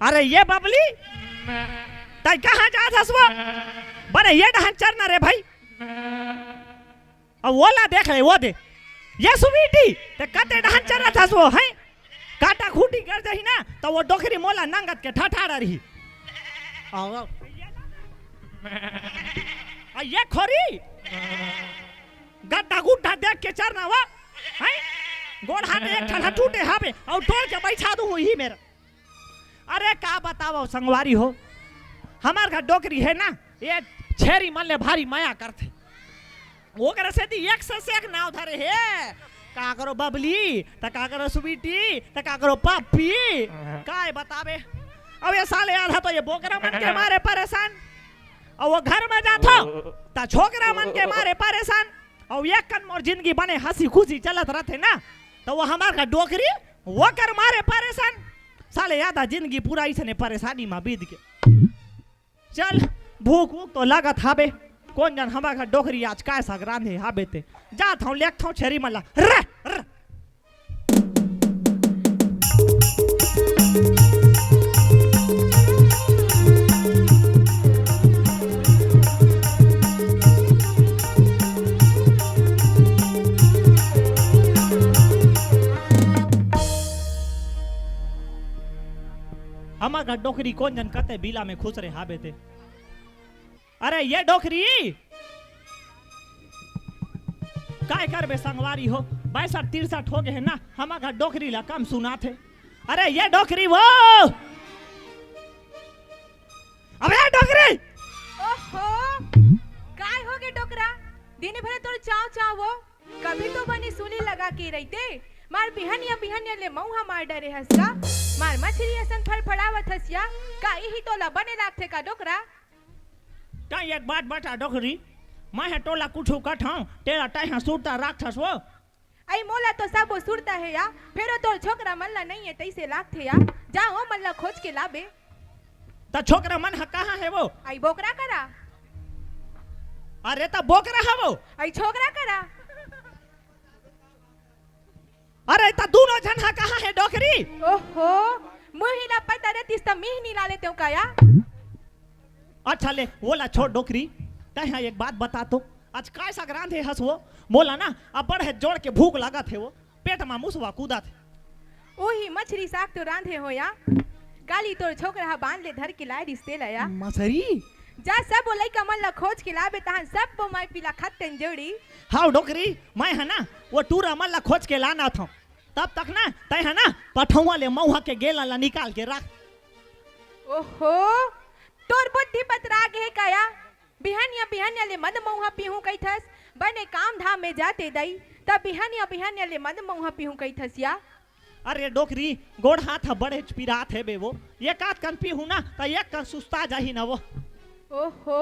अरे ये बबली तय कहाँ जात हसवा बने ये डहन चरना रे भाई अब ओला देख ले वो दे ये सुबीटी ते कते डहन चरना हसवो है काटा खूटी कर दही ना तो वो डोखरी मोला नंगत के ठठाड़ा रही आओ ये खोरी गड्ढा गुड्ढा देख के चरना वा है गोड़ हाथ एक ठठा टूटे हावे और टोल के बैठा दूं ही मेरा अरे का बताओ संगवारी हो हमार का डोकरी है ना ये छेरी मन ले भारी माया करते वो करे से दी एक से एक नाव धरे है का करो बबली त का करो सुबीटी त का करो पापी काय बतावे अब ये साले आधा तो ये बोकरा मन के मारे परेशान और वो घर में जातो त छोकरा मन के मारे परेशान और एक कन मोर जिंदगी बने हंसी खुशी चलत रहते ना तो वो हमार का डोकरी वो कर मारे परेशान साले यादा जिंदगी पूरा इसने परेशानी में बीत के चल भूख वूख तो लागत हाबे कौन जन हमार का डोकरी आज काय सगरान है हाबे ते जात हूं लेख थां छेरी मल्ला रे हमार का डोकरी कौन जन कते बीला में खुश रहे हाबे ते अरे ये डोकरी काय कर बे संगवारी हो 62-63 हो गए है ना हमार का डोकरी ला कम सुना थे अरे ये डोकरी वो अबे ये डोकरी ओहो काय हो गए डोकरा दिन भर तोर चाव चाव वो कभी तो बनी सुनी लगा के रहते मार बिहनिया ले मौहा मार डरे हसका मार मछली असन फड़फड़ावत हसिया का यही तोला बने राखथे का डोकरा का एक बात बता डोकरी मैं है टोला कुछू कठाऊं तेरा टाइहा सुरता राखथस वो आई मोला तो सब सुरता है या फेरो तोर छोकरा मल्ला नहीं है तैसे लागथे या जाओ मल्ला खोज के लाबे त छोकरा मन ह कहां है वो आई बोकरा करा अरे त बोकरा है वो आई छोकरा करा अरे त दोनों जन हा कहां है डोकरी ओहो मुहिला पता रहती त मिहनी ला लेते का या अच्छा ले बोला छोड़ डोकरी तहाँ एक बात बता तो आज काय सगरांध है हंसवो बोला ना अब बड़े जोड़ के भूख लगा थे वो पेट में मुसवा कूदा थे ओही मछली साग तो रांधे हो या गाली तोर छोकरा बांध ले धर के लाए रिश्ते लाया मछरी जा सब बोलाई कमल ला खोज के लाबे तहां सब वो माई पिला खत्तन जोड़ी हाउ डोकरी मैं है ना वो टूरा मल्ला खोज के लाना था तब तक ना तय है ना पठौआ ले मौहा के गेला ला निकाल के रख ओहो तोर बुद्धि पतराग है काया बिहनिया ले मद मौहा पीहू कैथस बने काम धाम में जाते दई तब बिहनिया ले मद मौहा पीहू कैथस या अरे डोकरी गोड़ हाथ बड़े पिरात है बे वो एक आध कन पीहू ना तो एक कन सुस्ता जाही ना वो ओहो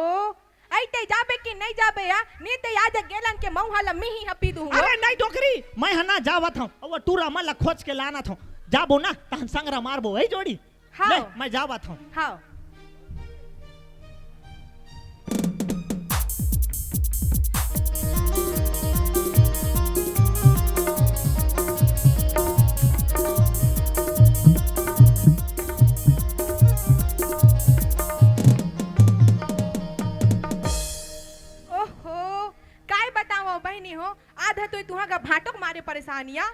आइते जाबे कि नहीं जाबे या नी ते याद गेलन के मौहा ला मिही हपी दू अरे नहीं डोकरी मैं है ना जावत हूं वो टूरा मल्ला खोज के लाना था जाबो ना तहन संगरा मारबो है जोड़ी। हाँ। ले मैं जावत हूँ। हाँ ओहो काय बताओ बहनी हो, आधा तो तुहा का भाटक मारे परेशानिया,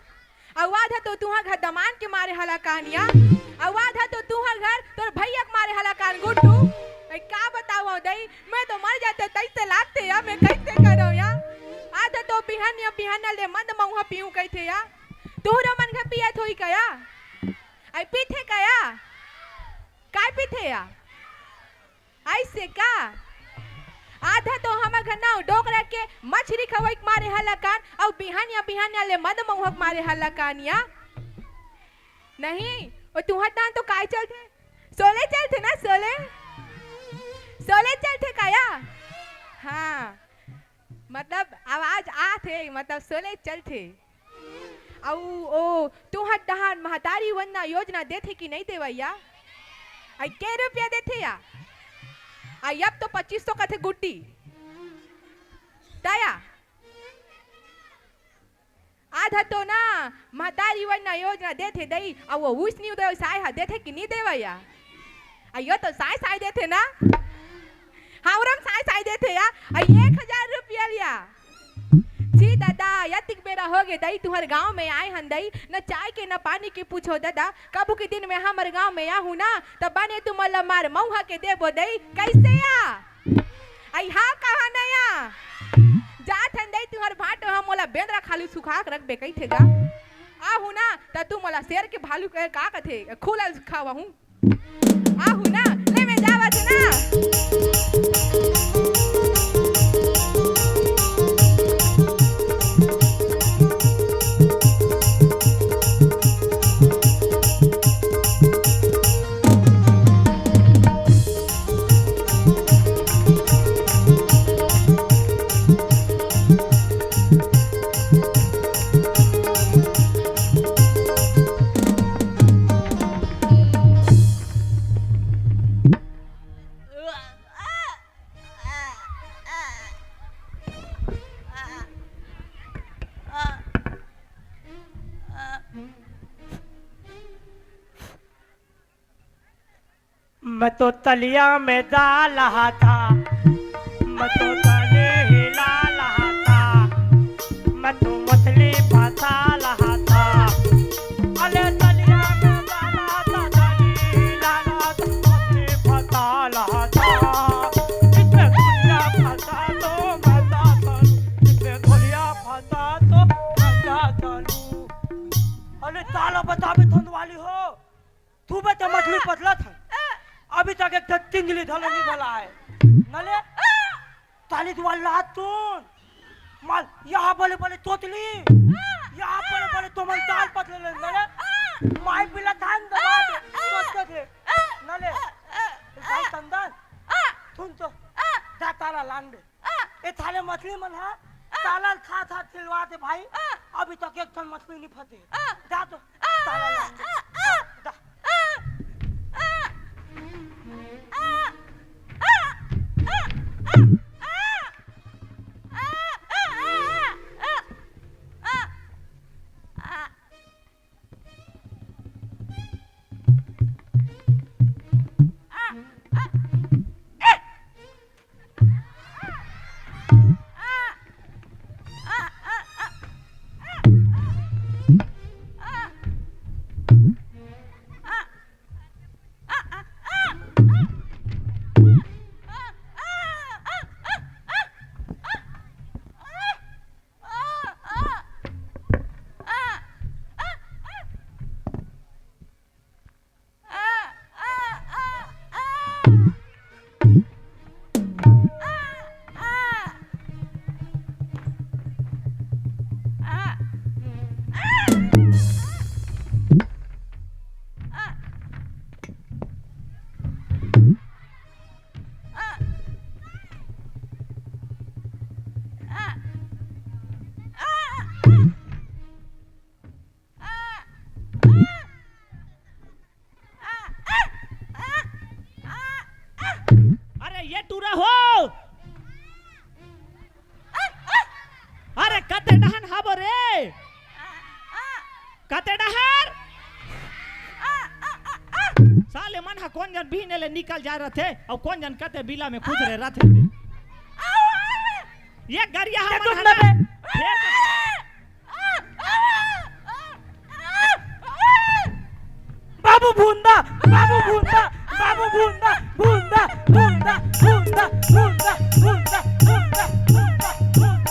और आधा तो तुहा घर दमान के मारे हला कहानिया, और आधा तो तुहा घर तोर भैया के मारे हला कान गुड्डू। मैं का बताओ दई, मैं तो मर जाते तैसे लागते या मैं कैसे करो या। आधा तो बिहान ले मंद मऊहा पीऊ कहते या, तोहरा मन के पिया थोई कया, आई पीथे कया, काय पीथे या, ऐसे का। आधा तो हम घना डोकरा के मछली खवई मारे हला कान, और बिहानिया ले मद महुक मारे हला कानिया। नहीं और तुहर दान तो काय चलते, सोले चलते ना, सोले चलते काया। हाँ मतलब आवाज आथे, मतलब सोले चलते। औ ओ तुहर दहान महतारी वन्ना योजना देथे कि नहीं देवैया, आई के रुपया देथे या, आई अब तो 2500 का थे गुड्डी दया। आधा तो ना महतारी वन्ना योजना देथे दई, और वो उस न्यू दे साय देथे कि नहीं देवैया, अयो तो साय देथे ना, हावरम साय देथे या, 1000 रुपया लिया। जी दादा यतिक बेरा हो गए दई, तुम्हारे गांव में आए हन दई, न चाय के न पानी के पूछो दादा, कबू के दिन में हमारे गांव में आ हूँ ना, तब बने तुम मार मऊहा के देबो दई, कैसे या आई हाँ कहा नया जात हन दई, तुम्हारे भाटो हम मोला बेंदरा खालू सुखा के रखबे कई थेगा, आ हूँ ना त तू मोला शेर के भालू के का कथे खुला खावा हूँ, आ हूँ ना ले मैं जावत ना। मैं तो तलिया में डाल रहा था, मैं तो तले हिला रहा था, मैं तो मछली फंसा रहा था, अरे तलिया में डाल रहा था, तली हिला रहा था, मछली फंसा रहा था, इसमें खुलिया फंसा तो मजा करूं, इसमें खुलिया फंसा तो मजा करूं। अरे ताला बता भी धुंध वाली हो, तू बता मछली पतला था, अभी तक एक तिंगली धलो नहीं धला है, नले ताली दुआर लातून माल यहाँ बोले बोले तोतली, यहाँ बोले बोले तो मन ताल पतले ले नले माई पिला धान दबा दे सोचते थे नले भाई तंदन तुम तो जा ताला लांग दे, ये थाले मछली मन है ताला था तिलवा दे भाई, अभी तक एक टन मछली नहीं फंसे, जा तो ताला लांग दे। डहन हाबो रे कते डहर साले मन हा कौन जन बीने ले निकल जा रहे थे और कौन जन कते बिला में कूद रहे थे ये गरिया हम बाबू भूंदा बाबू भूंदा बाबू भूंदा भूंदा भूंदा भूंदा भूंदा भूंदा भूंदा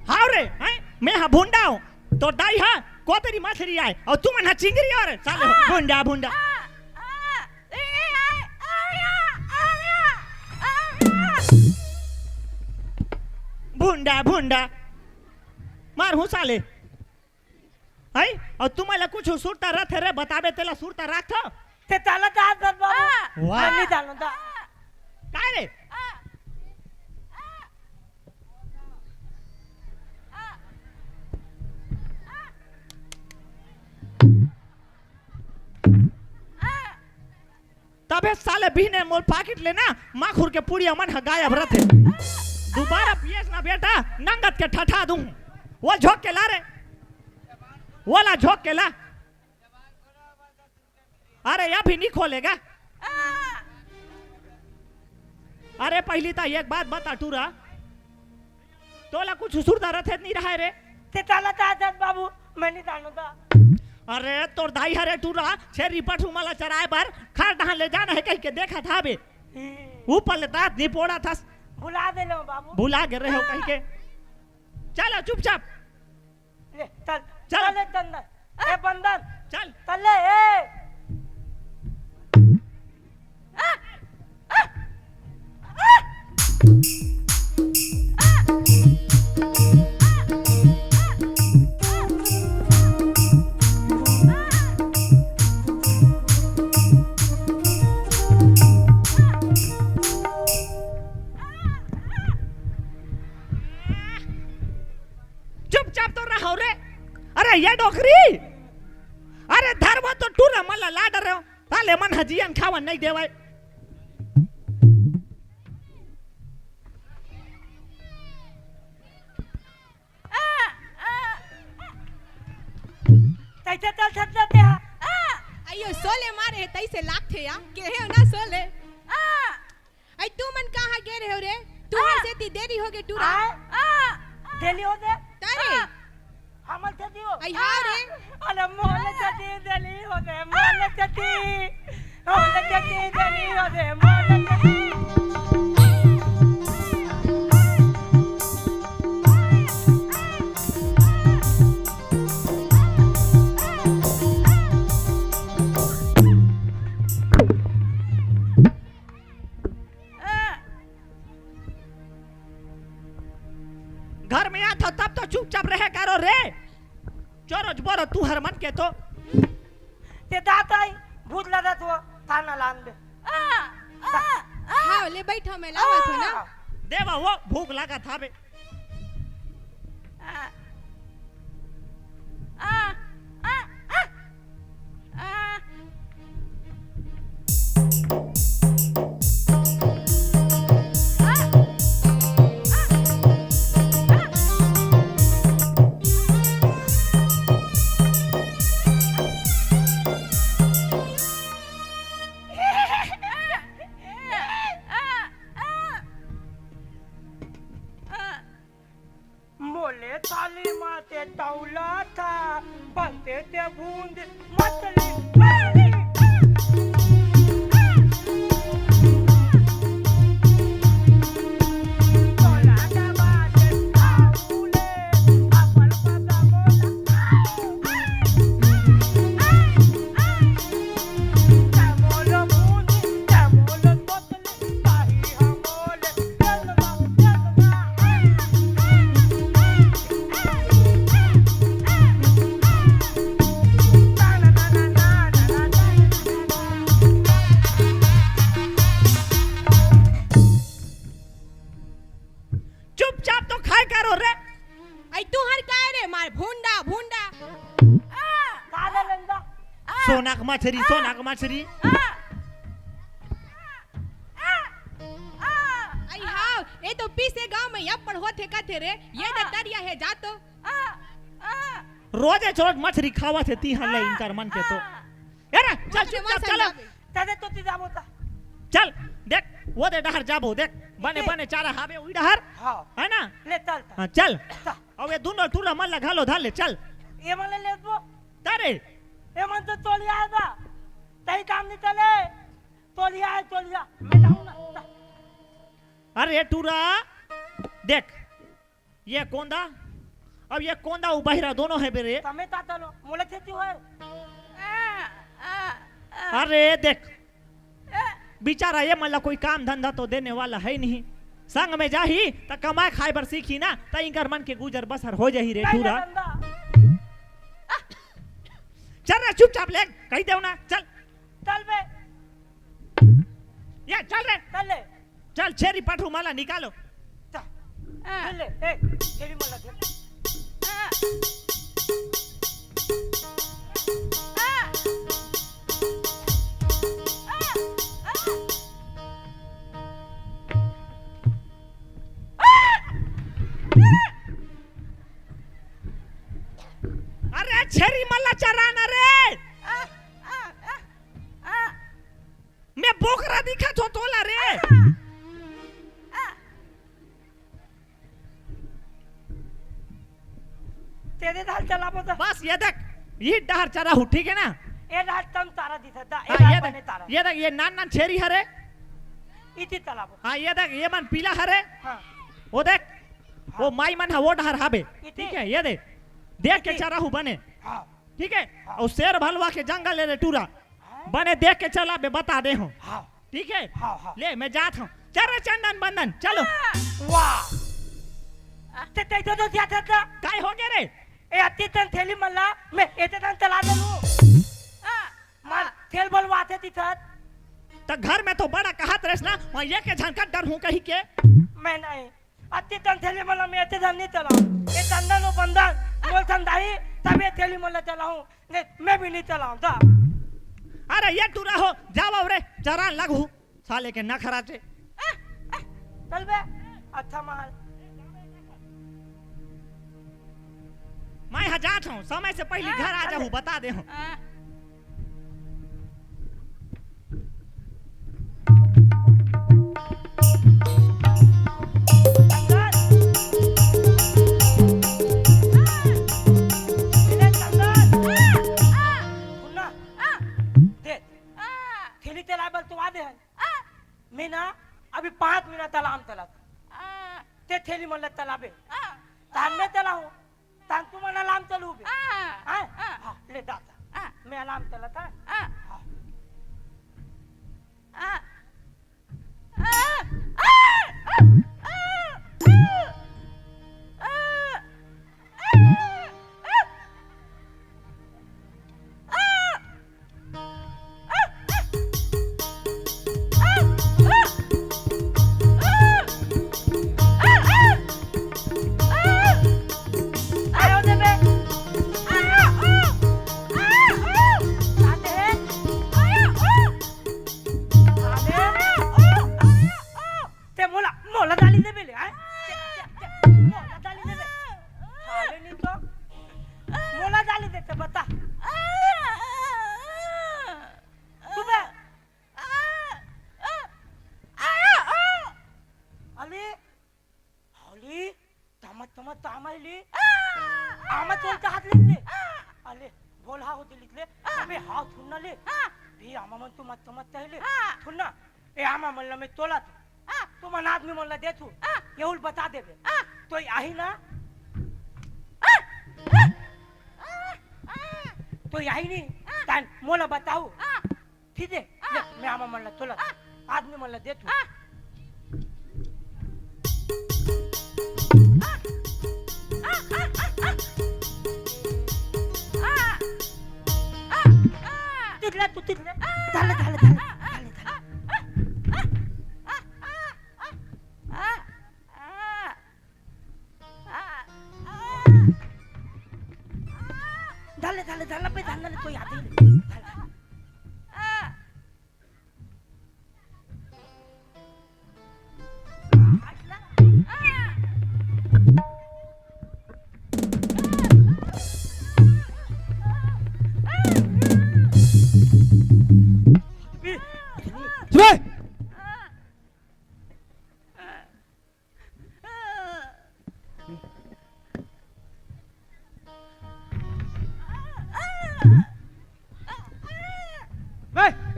हां रे हैं मैं हा भूंडा हूं तो डाई हा कोतरी मछली आए और तुम ना चिंगरी और साले भूंडा भूंडा भूंडा भूंडा मार हूँ साले है और तुम्हारा कुछ सुरता रथ रे बताबे तेला सुरता राख ते ताला दाद बाबू वाह नहीं जानो दा काय रे तबे साले बीने मोल पाकिट लेना माखुर के पुड़िया मन गायब रहते दोबारा पियस ना बेटा नंगत के ठठा दूं वो झोंक के ला रे वाला झोंक के ला अरे अभी नहीं खोलेगा अरे पहली तो एक बात बता टूरा तोला कुछ सुरदा रथे नहीं रहा है रे ते ताला दाद बाबू मैं नहीं जानो दा अरे तोर दाई हरे टूरा छेरी पठू मला चराए बार खार डहां ले जाना है कह के देखा था बे ऊपर ले दांत नहीं पोड़ा था बुला दे लो बाबू भुला गए रहे हो कहीं के चलो चुपचाप ले चल चल। चल बंदन ए बंदन चल चले ए चुपचाप तो रहो रे अरे ये डोकरी अरे धर्म तो टूरा मला लाड रहे हो ताले मन हजियन खावन नहीं देवाय तैसे चल सकते ते अयो सोले मारे तैसे लाख थे या के है ना सोले आई तू मन कहां गे रहे हो रे तू से ती देरी हो गई टूरा देली हो दे तारे हमल से दियो आई हां रे अरे मोल चटी देली हो दे मोल चटी देली हो दे मोल चटी घर में आता तब तो चुपचाप रहे करो रे चोरो बोरो तू हर मन के तो ते दात आई भूत लगा तो थाना लान दे हां ले बैठो मैं लावत हो ना देवा वो भूख लगा था बे मोले थाली माते तौला था बनते ते बूंद मछली पानी तोला दबाते ताऊले अपन पता मोला तमोल मछली ताही हमोले जलवा चुपचाप तो खाए करो रे आई तू हर काय रे मार भूंडा भूंडा काले लंदा सोनाक मछरी आई ये तो पीसे गांव में या पढ़ो थे का थे रे ये दरिया है जा तो रोजे रोज मछली खावा थे ती हल्ले इनकर मन के तो यार चल चुपचाप चल तदे तो ती जाबो ता चल देख वो दे डहर जाबो देख बने बने चारा हावे उई डहर हां है ना ले चल हां चल अब ये दोनों टूरा मन लगालो धाल ले चल ये मन ले दो तारे ये मन तो तोलिया आएगा तई काम नहीं चले तोलिया मैं जाऊं ना अरे ये टूरा देख ये कोंदा अब ये कोंदा उबाहिरा दोनों है बेरे तमे ता चलो मोले खेती होए अरे देख बेचारा ये मतलब कोई काम धंधा तो देने वाला है नहीं संग में जाही त कमाए खाए बर सीखी ना त इनकर मन के गुजर बसर हो जाही रे टूरा चल रे चुपचाप ले कही देव ना चल चल बे ये चल रे चल ले चल छेरी पठू माला निकालो चल ले ए तेरी मला दे अरे छेरी मल्ला चराना रे मैं बोकरा दिखा तो तोला रे तेरे दाल चलाबो तो बस ये देख ये डहर चरा हूँ ठीक है ना ए दाल तम तारा दिसा दा ए हाँ, दाल बने तारा ये देख ये नान नान छेरी हरे इति चलाबो हाँ ये देख ये मन पीला हरे हां वो देख वो माई मन है वो डहर हाबे इति? ठीक है ये देख के चरा हूँ बने हां ठीक है और शेर भलवा के जंगल ले रे टूरा बने देख के चला बे बता दे हूँ हां ठीक है हाँ। ले मैं जाता हूँ चल रे चंदन बंदन चलो वाह ते ते तो जाता था काय हो गया रे ए अति तन थैली मल्ला मैं एते तन चला देलू मार थैल बोलवाते तिथत तो घर में तो बड़ा कहत रेस ना वहाँ ये के झनकट डर हूँ कहीं के मैं नहीं अति तन थैली मल्ला मैं एते तन नहीं चला ए चंदन और बंदन बोल संदाई तब ये थैली मल्ला चलाऊं नहीं मैं भी नहीं चलाऊं था अरे ये टूरा हो जाओ रे चरान लगू साले के नखरा से चल बे अच्छा माल मैं हजात हूँ समय से पहले घर आ जाऊँ बता दे हूँ मैं ना अभी 5 मिनट तलाम तला ते थैली मला तलाबे तान में तला हूं तान तू मना अलार्म चलू बे हां ले दाता मैं अलार्म तला था बता देबे तो यही ना तो यही नहीं तान मोला बताऊ ठीक है मैं आमा मन तोला आदमी मन दे तू तितले तू तितले डाले डाले डाले डाले डाले डाले पे डाले तो याद ही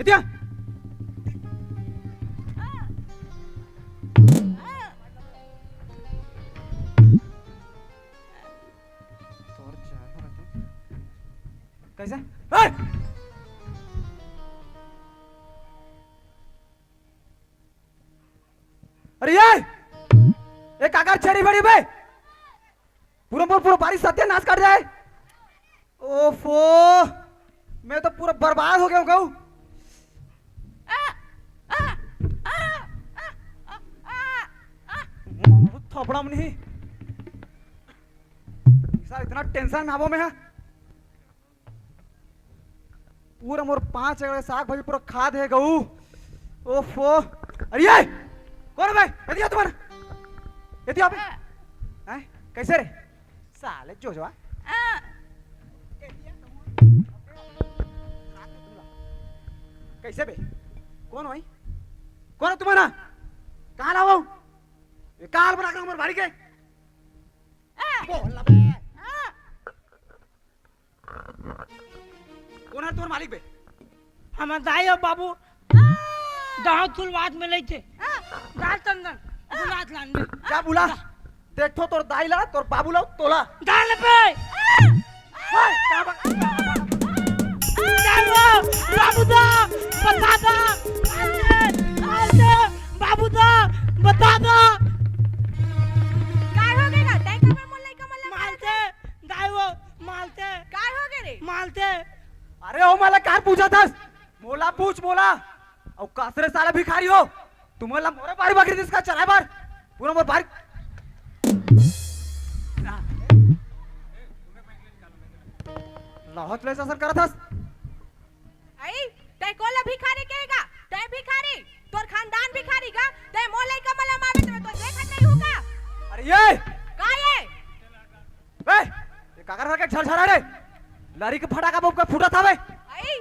इतिया कैसे ए! अरे ये काकर छेड़ी बड़ी बे पूरा बारिश सत्यानाश कर जाए। ओफो मैं तो पूरा बर्बाद हो गया हूँ कहूँ। थोपड़ा में नहीं इतना टेंशन नावो में है पूरा मोर 5 एकड़ साग भाजी पूरा खाद है गऊ। ओफो अरे ये कौन है भाई यदि तुम्हारा यदि आप हैं कैसे रे साले जो कैसे बे कौन भाई कौन है तुम्हारा कहाँ लाओ ये काल बना कर उमर भारी के बोल बे कौन है तुम्हारा मालिक बे हम दाई और बाबू दाव तुलवात में नहीं थे दाल चंदन बुलात लान में क्या बुला देखो तोर दाई ला तोर बाबू ला तोला दाल पे बाबू दा बता दा बाबू दा बता दा काय हो गेला तै कमर मोल लइका मला मालते दाईवो मालते काय हो गे रे मालते अरे ओ मला काय पूछा था मोला पूछ मोला और कासरे साला भिखारी हो तुम्हाला मोरे बारी बकरी दिसका चला बार पूरा मोर बारी लाहौत ले असर करत हस आई तै कोला भिखारी कहेगा तै भिखारी तोर खानदान भिखारी का तै मोल लइका मला मावे तो देखत नहीं होगा। अरे ये काय है बे ये काकर के झरझरा रे लारी के फटाका बम का फूटा था बे आई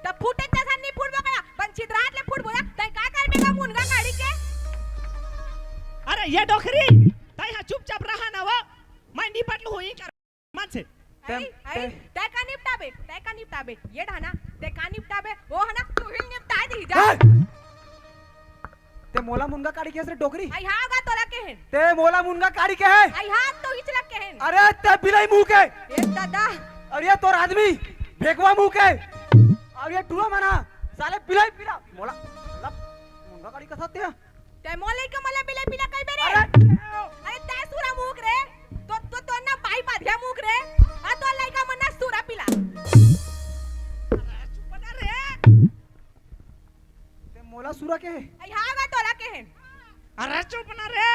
तब फूटे तसा नहीं फूटबो गया पण छिद्रात ले फूट बोला तै काय कर मेगा मुनगा काढी के। अरे ये डोकरी ताई हा चुपचाप रहा ना वो मैं निपटलू हुई कर मन से आई आई तै का निपटाबे ये ढाना तै का निपटाबे ओ हना तू ही निपटा दी जा ते मोला मुनगा काड़ी के रे डोकरी आई हागा तोरा केहन ते मोला मुनगा काड़ी के है आई हाथ तो हिचला केहन अरे ते बिलाई मुंह के ए दादा और ये तोर आदमी फेंकवा मुंह के और ये टूला मना साले बिलाई पिला मोला मुनगा काड़ी का साथे तै मोले के मला बिले पिला कई बेरे अरे तै सुरा मुक रे तो ना पाई पाध्या मुक रे आ तो लाइका मना सुरा पिला चुप रे ते मोला सुरा के है आई हागा तोरा केहन अरे चुप ना रे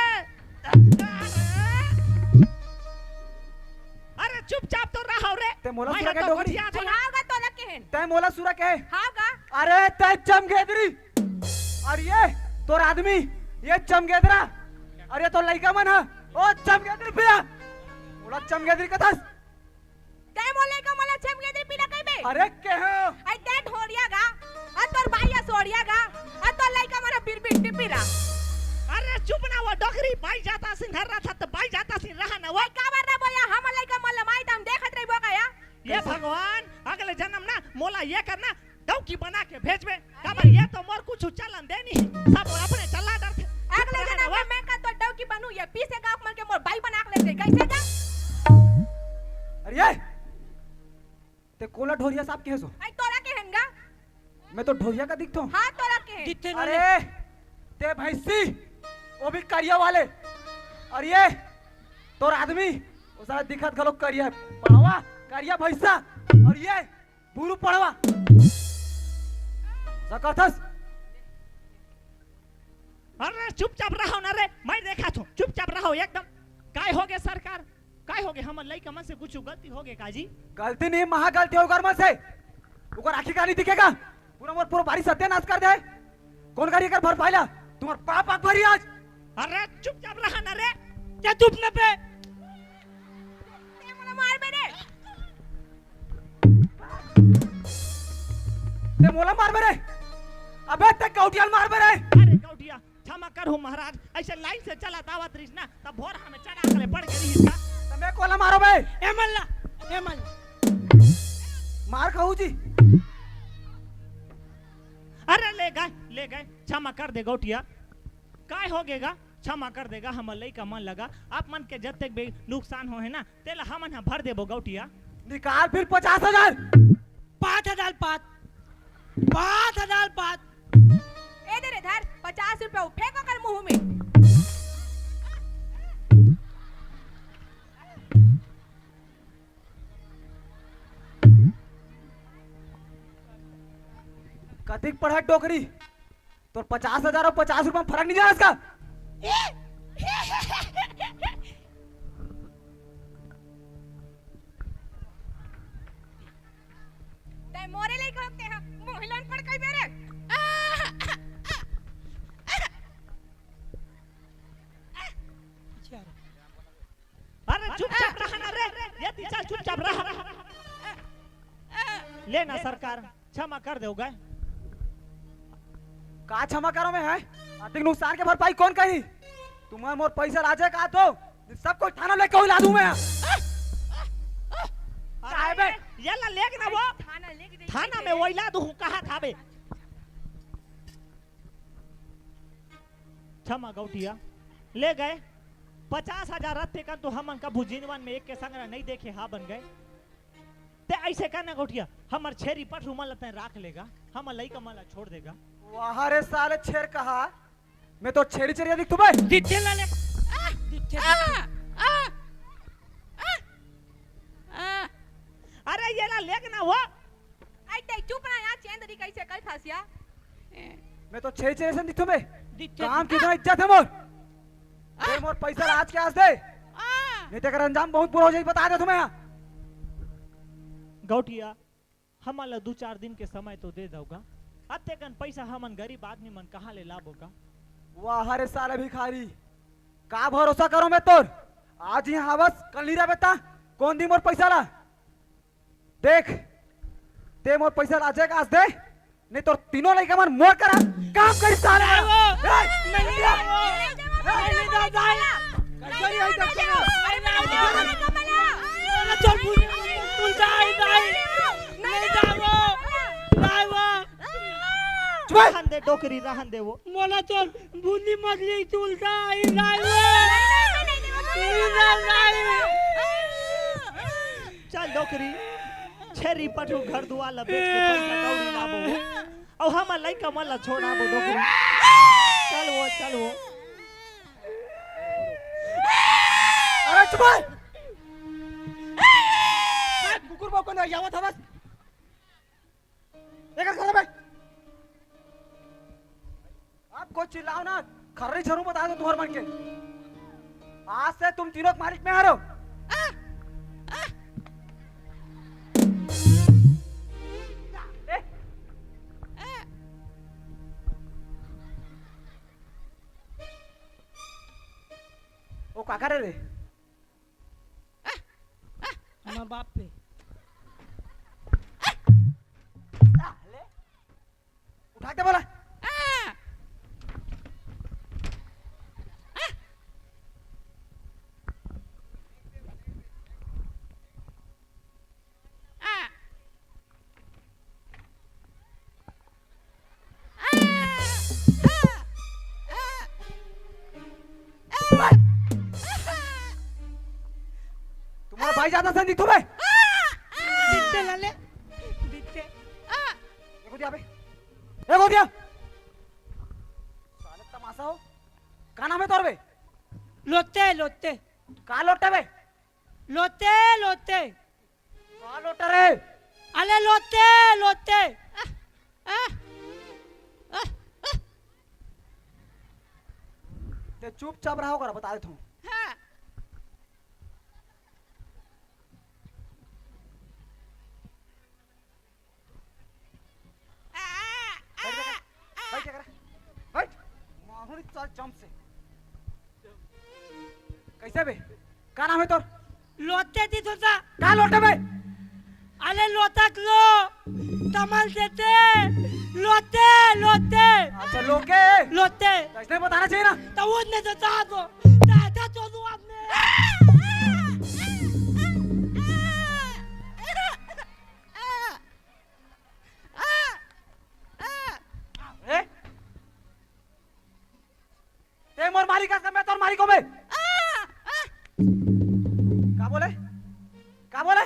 अरे चुपचाप तो रहो रे ते मोला मैं सुरा के तो डोकरी घुटिया आई था। हागा तोरा केहन ते मोला सुरा के है हागा अरे ते चमगेदरी और ये तोर आदमी ये चमगेदरा और ये तो लइका मन है ओ चमगेदरी पिया मोला चमगेदरी कथास तै मोले के मला चमगेदरी पिला कई बे अरे के हो आई तै ढोरिया गा आ तोर भाईया सोड़िया गा आ तो लाइका मना बिरबिट्टी पिला अरे चुप ना वो डोकरी भाई जाता सिंह हर रहा था तो भाई जाता सिंह रहा ना वो ओए का बार ना बोया हम लाइका मला माई दम देखत रही बोगा या ये भगवान अगले जन्म ना मोला ये करना डौकी बना के भेजबे कबर ये तो मोर कुछ चलन देनी सब अपने चला डर थे अगले जन्म में मैं का तो डौकी बनू ये पीछे गांव मन के मोर भाई बना के ले कैसे जा अरे ये ते कोला ढोरिया साहब के सो आई तोरा केहन गा मैं तो ढोरिया का दिखतो हां तोरा केहन दिखते अरे ते भैंसी वो भी करिया वाले और ये तोर आदमी वो सारा दिखत गलो करिया पड़वा करिया भैंसा और ये बुरु पड़वा सकथस अरे चुपचाप रहो ना रे मैं देखा थू चुपचाप रहो एकदम काय हो गए सरकार काय हो गए हम लइका मन से कुछ गलती हो गए काजी गलती नहीं महा गलती होकर मन से ऊपर आखिर का नहीं दिखेगा पूरा बारी सत्यानाश कर दे कौन गाड़ी कर भर पाइला तुम्हार पाप आग भरी आज अरे चुपचाप रहा ना रे क्या चुप न पे ते मला मार बेरे ते मोला मार मेरे अबे ते कौटियाल मार मेरे अरे कौटिया क्षमा करो महाराज ऐसे लाइन से चला दावत रही ना तब भोर हमें चढ़ा के पड़ गई इसका तमे कोला मारो बे एमल मार खाऊ जी अरे ले गए क्षमा कर दे गौटिया काय हो गेगा क्षमा कर देगा हम लइका मन लगा आप मन के जब तक भी नुकसान हो है ना तेला हमन यहाँ भर देबो गौटिया निकाल फिर 50,000 5,000 5,000 ए दे रे धर 50 रुपया फेंको कर मुंह में। कतिक पढ़ा डोकरी तो 50,000 और 50 रुपया में फर्क नहीं जा इसका। ते मोरे ले कहते हैं मोहिलन पड़ कई मेरे अरे चुपचाप रहा ना रे ये तीचा चुपचाप रहा लेना सरकार क्षमा कर दोगे का क्षमा करो मैं है आर्थिक नुकसान के भरपाई कौन करी तुम्हारे मोर पैसा राजे का तो सब कुछ थाना लेके हिला दूं मैं। साहब ये ला लेक ना वो थाना लेके दे थाना में वैला दू कहा था बे क्षमा गौटिया ले गए 50,000 रत्ते का तो हम का भुजिनवन में एक के संग नहीं देखे हाँ बन गए ते ऐसे करना गौटिया हमर छेरी पट रुमल लते राख लेगा हम लई कमला छोड़ देगा वहाँ रे साले छेर कहा मैं तो छेरी चेरिया दिख तुम्हें दिखे ला ले दिखे अरे ये ला लेक ना वो आई ते चुप ना यार चेंदरी कैसे कल फसिया मैं तो छेरी चेरिया से दिख तुम्हें दिखे काम कितना इज्जत है मोर ये मोर पैसा आज के आज दे नहीं तो अगर अंजाम बहुत बुरा हो जाए बता दे तुम्हें। गौटिया हमला 2-4 दिन के समय तो दे दोगा अत्ते कन पैसा हमन गरीब आदमी मन कहाँ ले लाबोगा वाह रे साले भिखारी का भरोसा करो मैं तोर आज ही हवस कल नहीं रह बेटा कौन दी मोर पैसा ला देख ते मोर पैसा लाजे का आज दे नहीं तो तीनों लइका मन मोर करा काम करी साले चल तू जाई नहीं जाओ रहन दे डोकरी रहन दे वो मोला चल बूंदी मछली चुल जाई चल डोकरी छेरी पटू घर दुआर ला बेच के पैसा कौड़ी लाबो और हम लइका मन ला छोड़ाबो डोकरी चल वो अरे चुप कुकुर बाप को ना यावत हवस देखा खड़ा भाई आपको चिल्लाओ ना खर्री छरू बता दो तुम्हारे मन के आज से तुम तीनों मालिक में आ रहे हो ओ काका रे हमारे बाप पे उठा के बोला तुम्हारा भाई ज्यादा संदिग्ध तुम्हें दिखे ला ले दिखे देखो दिया बे देखो दिया साले तमाशा हो का नाम है तोर बे लोते लोते का लोटे बे लोते लोते का लोटे रे अले लोते लोते ते चुपचाप रहो कर बता देता हूँ कैसे बे का नाम है तोर लोते दी तो सा का लोटे बे अले लोतक लो तमल देते लोते लोते अच्छा लोके लोते कैसे बताना चाहिए ना तो वो ने तो था तो दो आपने मारी को बे का बोले का बोले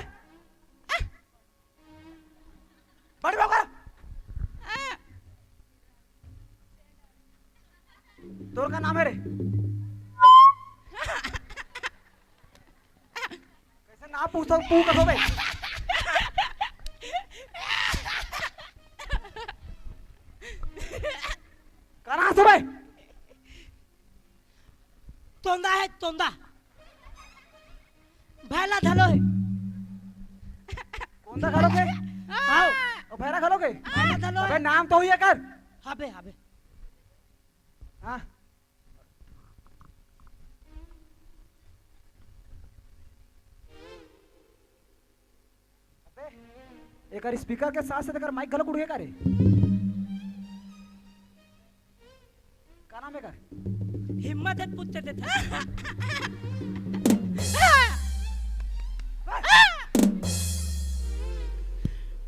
बड़ी बाबा तोर का नाम है रे कैसे ना पूछो पू करो बे कहाँ से बे तोंदा है तोंदा भैला धलो है कौन सा घरोगे आओ ओ फेरा घरोगे भैला धलो अबे है नाम तो ही है कर हाबे हाबे हाँ अबे एक स्पीकर के साथ साथ अगर माइक गलत उड़ेगा रे का नाम है कर हिम्मत है पुत्ते देता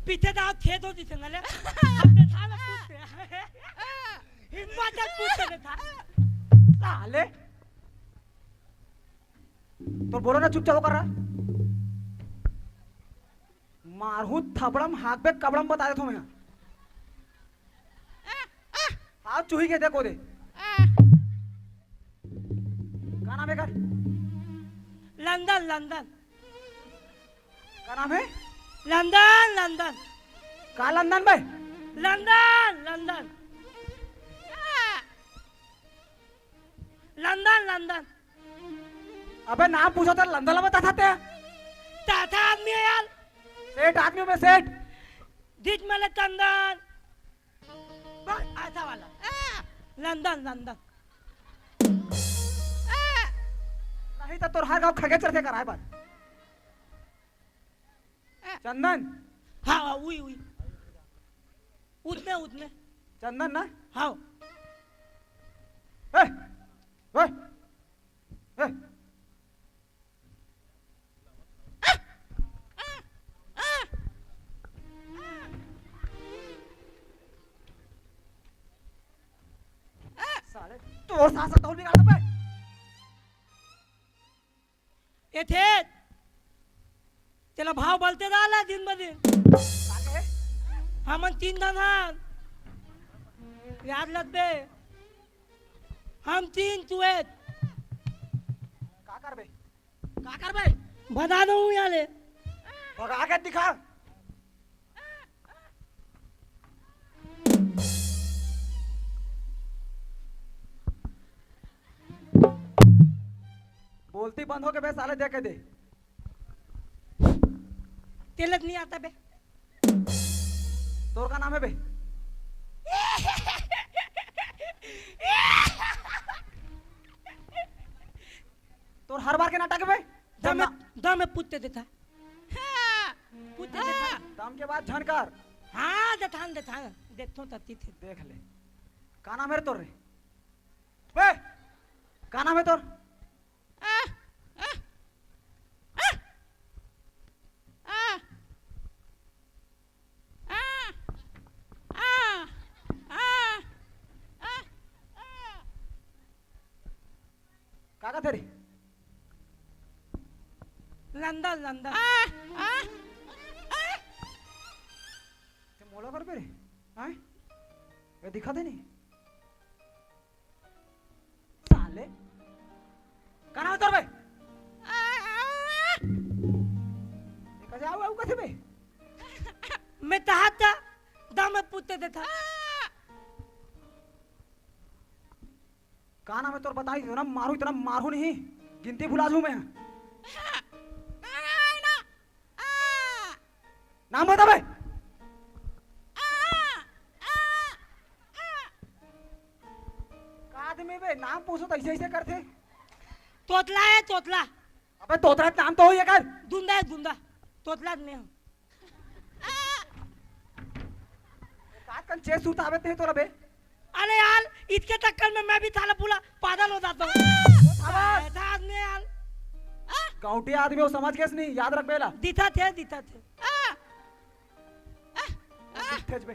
पीछे दाव थे दो दिसे नले हमने था ना पुत्ते हिम्मत है पुत्ते देता साले तो बोलो ना चुपचाप कर रहा मारू थबड़म हाथ पे कबड़म बता देता हूँ मैं हाथ चूही के देखो दे का नाम है कर लंदन लंदन का नाम है लंदन लंदन का लंदन भाई लंदन लंदन लंदन लंदन अबे नाम पूछो तो लंदन बता सकते हैं ताता आदमी है यार सेठ आदमी में सेठ दिज मले तंदन बस ऐसा वाला लंदन लंदन नहीं तो तोर हर गांव खगे चढ़ते कराए पर चंदन हाँ हाँ उई उई उतने उतने चंदन ना हाँ ए ए ए साले तोर सास तो नहीं करता बे ये थे तेला भाव बोलते रहा दिन ब दिन काके हम तीन धनान याद लग बे हम तीन तुए का कर बे का कर बे बता दो यहाँ ले भगा के दिखा बोलती बंद हो के बे साले दे के दे तिलक नहीं आता बे तोर का नाम है बे तोर हर बार के नाटक है बे दम पुत्ते देता पुत्ते देता दाम के बाद झनकार हाँ देथान देथान देखो तती थे देख ले का नाम है रे तोर रे बे का नाम है तोर काका तेरी लंदन लंदन ते मोला कर पे रे हैं ये दिखा दे नहीं साले का नाम है तोर बे ये कैसे आओ कैसे बे मैं तहाता दम पुत्ते देता का नाम है तोर बताई ना मारू इतना मारू नहीं गिनती भुला दूं मैं नाम बता बे का आदमी बे नाम पूछो तो ऐसे ऐसे करते तोतला है तोतला अबे तोतरा नाम तो हो ये कर दुंदा है दुंदा तोतला नहीं हम काट कन चेस सूता आवे ते तोरा बे अरे यार इसके चक्कर में मैं भी थाला पूरा पागल हो जाता हूँ ऐसा आदमी है यार गाउटी आदमी हो समझ के नहीं याद रख बेला दिथा थे दिथा थे तेज बे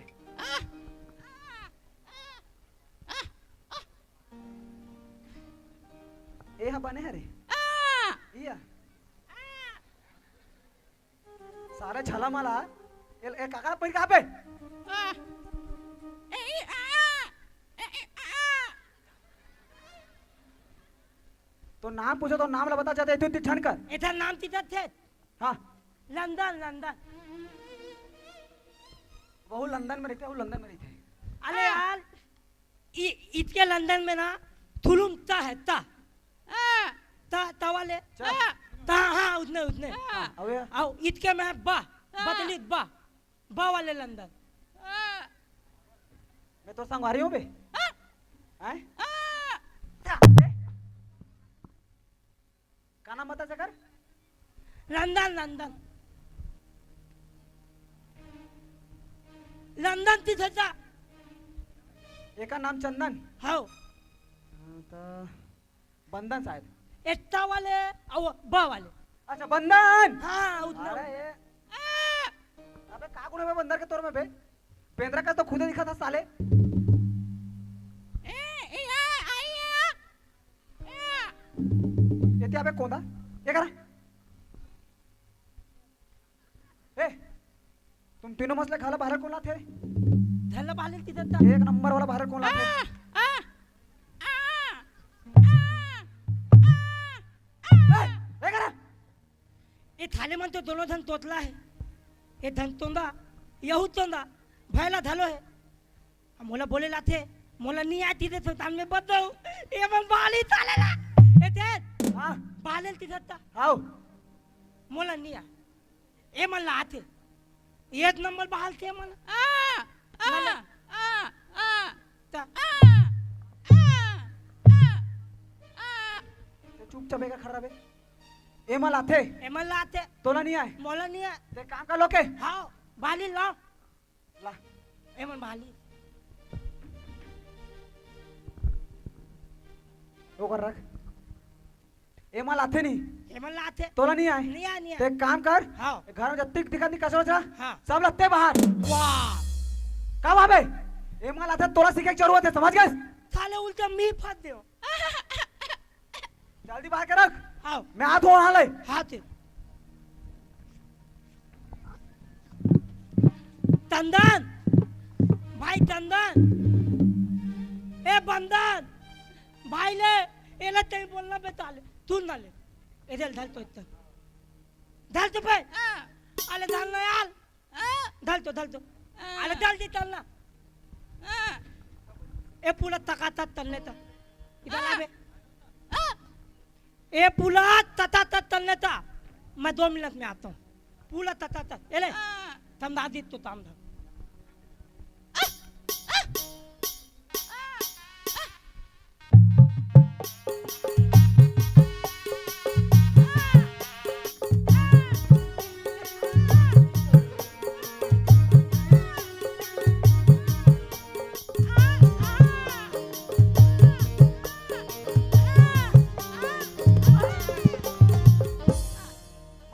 ए हा बने है रे इया सारे छला माला ए काका पैर कहाँ पे तो नाम पूछो तो नाम ला बता चाहते तू ठंड कर इधर नाम तिथं थे हाँ लंदन लंदन वो लंदन में रहते हैं वो लंदन में रहते हैं अरे यार इसके लंदन में ना थुलुम ता है ता ता वाले चल। ता हाँ उसने उसने अब ये आओ इसके में है बा बदली बा वाले लंदन मैं तो संगवारी हूँ बे हैं का नाम बता सकर लंदन लंदन लंदन तिथं जा एका नाम चंदन हो तो बंधन शायद एकता वाले और बा वाले अच्छा बंधन हाँ उतना अरे ये अबे का गुण है बे बंदर के तौर में बे पेंद्रा का तो खुद ही दिखा था साले ये त्या बे कोंदा ये करा ए तुम तीनों मसले खाला बाहर कौन लाते धल वाले तिथं जा एक नंबर वाला बाहर कौन लाते ए करा ये थाले म्हणतो दोनों धन तोतला है ये धन तोंदा यहू तोंदा भयला झालो है मोला बोले लाथे मोला नहीं आती ते तान में बदो ये मन बाली चालेला ए ते हां बालेल तिथं आओ मोला नहीं आ ए मन लाथे एक नंबर बहाल थे मन चुपचाप का खराब है ए mal आते ए मन लाथे तोला नहीं आए मोला नहीं आ ते काम का लोके हाँ बाली लाओ ला ए मन बाली वो कर रख ए mal आते नहीं ए मन लाथे तोला नहीं आए नहीं आ ते काम कर हाँ घर में जत्ती दिखा नहीं कसो जा हाँ सब लगते बाहर वाह का वहां पे ए mal आते तोला सीखे की जरूरत है समझ गए थाले उल्टे मी फट दो जल्दी बाहर कर रख हाँ मैं हाथ हो वहां ले हाथ तंदन भाई तंदन ए बंदन भाई ले एला ते बोलना बेताले तू ना ले इधर धल तो इतना धल तो पे अले धल ना यार धल तो अले धल दी तलना ए पूरा तकाता तलने ता इधर आवे ए पूरा तता तलने ता मैं 2 मिनट में आता हूँ पूरा तता ए ले तम दादी तो तम धा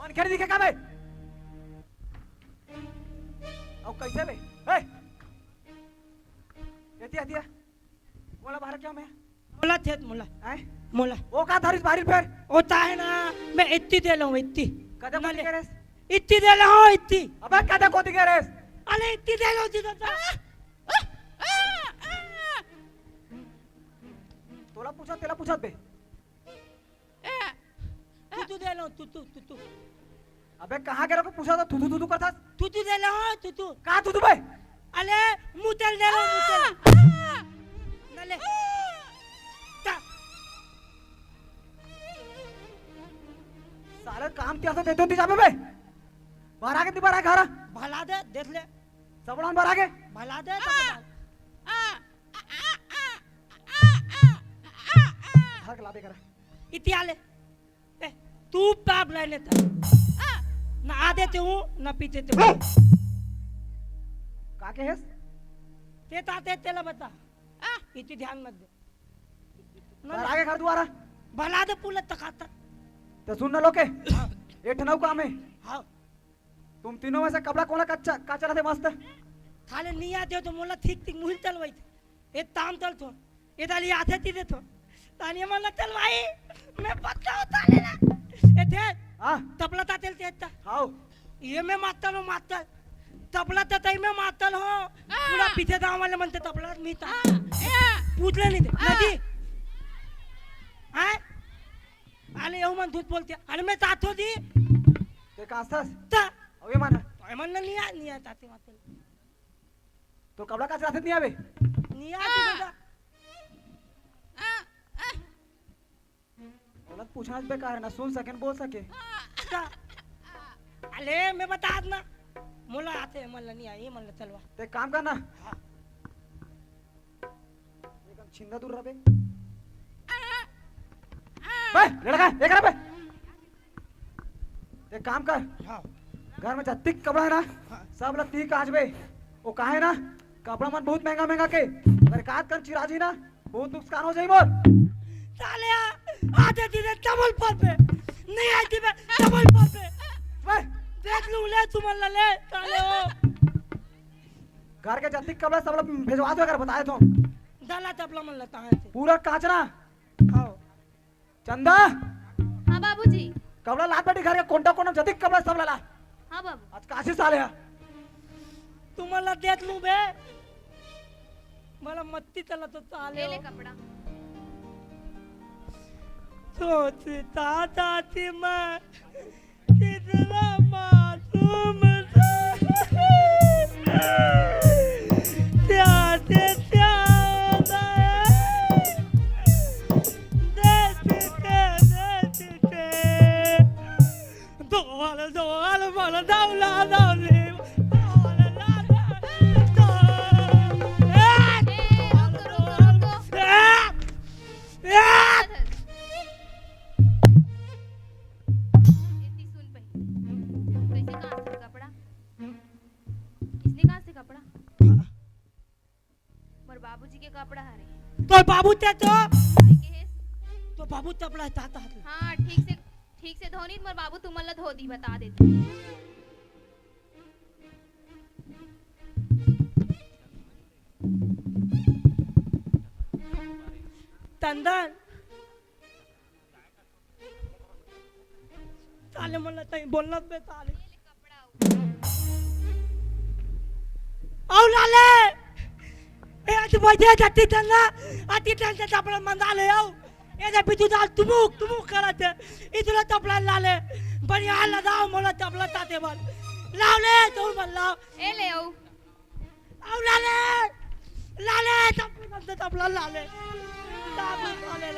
मन खेल दिखे का बे अब कैसे बे ए एतिया बोला बाहर क्या मैं मोला थे मोला हैं मोला वो का थारिस बाहर फिर होता है ना मैं इतनी दे लूँ इतनी कदम ना कोती ले। के रेस इतनी दे लूँ इतनी अबे कदम कोती के रेस अरे इतनी दे लो जिधर जा तोला पूछा तेला पूछा बे तू दे लो तू अबे कहाँ के रखो पूछा तो तू करता तू दे लो तू कहाँ तू बे अरे मुतल दे लो मुतल ना ले ता साले काम क्या तो देते हो जाबे बे बाहर आके बाहर आके घर भला दे देख ले सबड़ान बाहर आके भला दे घर ला दे कर इतिया ले ए, तू पाप ले लेता ना आधे ते हूँ ना पीते ते हूँ काके हेस ते ताते तेला बता इतनी ध्यान मत दे बाहर आके घर दोबारा भला दे पूरा तकाता तो सुन ना लोके ये ठनाऊ काम है हाँ तुम तीनों में से कपड़ा कोना कच्चा काचा रहते मस्त थाले नहीं आते हो तो मोला ठीक मुहिल चलवाई थे ये ताम चल थो ये दाली आते थी दे थो तानी मला चलवाई मैं लय में मातल हो पुरा पीछे दाव वाले म्हणते तबला मी ता पूछले नाही ते नदी हाय आले येऊ मन दूध बोलते आणि मी तातो दी ते का असतास ता अवे माना काय म्हणलं नाही आ ताते मातल तो कपड़ा का राहत नहीं आवे नाही आती बेटा गलत पूछना बेकार है ना सुन सके न बोल सके ता अले मैं बता ना मुला आते म्हणलं नाही आई म्हणलं चलवा ते काम कर ना एकदम छिंदा दूर रहे बे लड़का एक रहा बे एक काम कर हां घर में जत्ती कपड़ा है ना सब लोग ती काज बे वो कहा है ना कपड़ा मन बहुत महंगा महंगा के अगर काट कर चिराजी ना बहुत नुकसान हो जाए मोर साले आते दिन डबल पर पे नहीं आती बे डबल पर पे बे देख लूं ले तुम्हारा ले साले हो घर के जत्ती कपड़ा सब लोग भेजवा दो अगर बताए तो डाला तबला मन लेता है पूरा काचना आओ चंदा हाँ बाबूजी कपड़ा लात बैठी घर के कोंटा कोना जत्ती कपड़ा सब ला हाँ बाबू आज काशी साले है तुम्हाला देत लू बे मला मत्ती चला तो चाले ले ले कपड़ा सोचता था कि मैं कितना मासूम था प्यासे प्यासा देखते दोल बोल दावला दावली इतनी सुन पहले कैसे कहाँ से कपड़ा इसने कहाँ से कपड़ा मोर बाबूजी के कपड़ा हरे तो बाबू ते तो भाई के है तो बाबू तबला चाहता है हाँ ठीक से धोनी मोर बाबू तुमला धो दी बता देती तंदन चाले म्हणलं ताई बोलणार बे चाले औ लाले ए आज बजे जाती त्यांना आती त्यांच्या तपला मंद आले औ ए जे बितू दाल तुमुक करत इथला तपला लाले बनी आला दाव मला तपला ताते बल लावले तो म्हणला ए ले आओ औ लाले तपला लाले ताबू लाले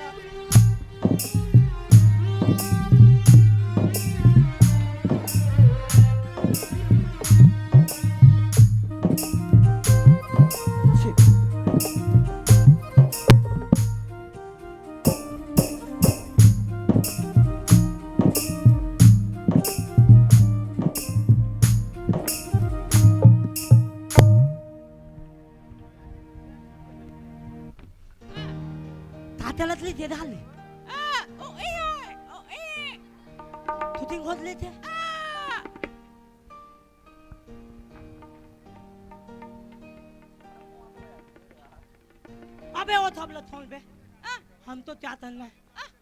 तात्यालातले जे झाले तू ते घोदले ते अबे वो तबला थोल बे हम तो चाहतन ना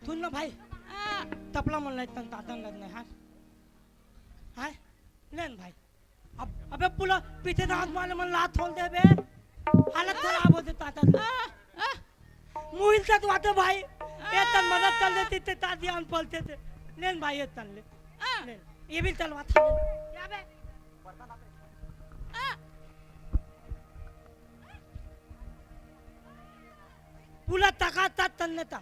थुन ना भाई तबला मन लायत तन तातन लग नाही हाय लेन भाई अब अबे पुला पीछे दांत मारले मन लात थोल दे बे हालत खराब होते तातन मुहिल तक वाटे भाई ये तन मदद कर देती ते तादी आन पलते थे लेन भाई ये तन ले ये भी तलवा था या बे पुला तका तन नेता